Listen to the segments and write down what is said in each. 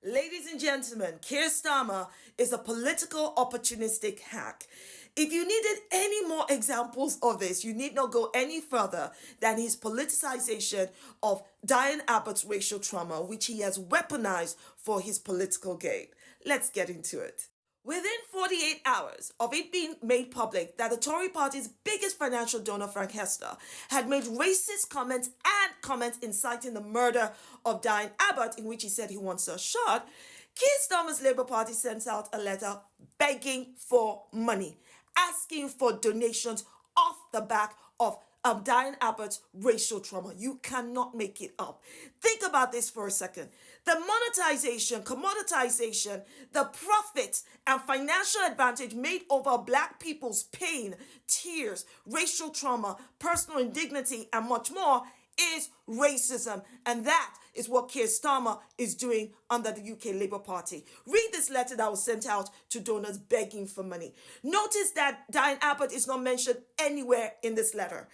Ladies and gentlemen, Keir Starmer is a political opportunistic hack. If you needed any more examples of this, you need not go any further than his politicization of Diane Abbott's racial trauma, which he has weaponized for his political gain. Let's get into it. Within 48 hours of it being made public that the Tory party's biggest financial donor, Frank Hester, had made racist comments and comments inciting the murder of Diane Abbott, in which he said he wants her shot, Keir Starmer's Labour Party sends out a letter begging for money, asking for donations off the back of Diane Abbott's racial trauma. You cannot make it up. Think about this for a second. The monetization, commoditization, the profit and financial advantage made over black people's pain, tears, racial trauma, personal indignity, and much more is racism. And that is what Keir Starmer is doing under the UK Labour Party. Read this letter that was sent out to donors begging for money. Notice that Diane Abbott is not mentioned anywhere in this letter.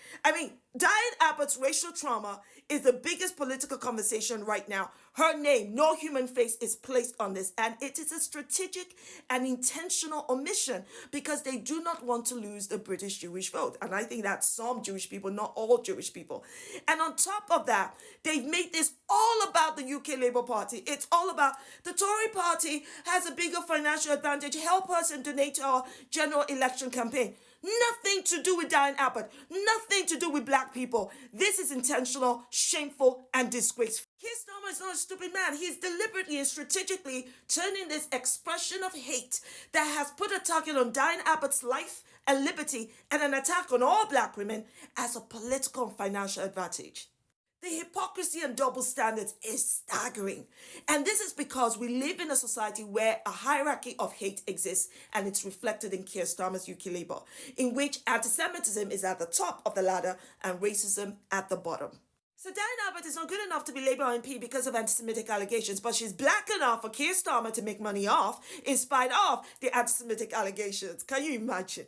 Diane Abbott's racial trauma is the biggest political conversation right now. Her name, no human face, is placed on this, and it is a strategic and intentional omission because they do not want to lose the British Jewish vote. And I think that's some Jewish people, not all Jewish people. And on top of that, they've made this all about the UK Labour Party. It's all about the Tory party has a bigger financial advantage. Help us and donate to our general election campaign. Nothing to do with Diane Abbott. Nothing to do with black people. This is intentional, shameful, and disgraceful. Keir Starmer is not a stupid man. He's deliberately and strategically turning this expression of hate that has put a target on Diane Abbott's life and liberty and an attack on all black women as a political and financial advantage. The hypocrisy and double standards is staggering. And this is because we live in a society where a hierarchy of hate exists, and it's reflected in Keir Starmer's UK Labour, in which anti-Semitism is at the top of the ladder and racism at the bottom. So Diane Abbott is not good enough to be Labour MP because of anti-Semitic allegations, but she's black enough for Keir Starmer to make money off in spite of the anti-Semitic allegations. Can you imagine?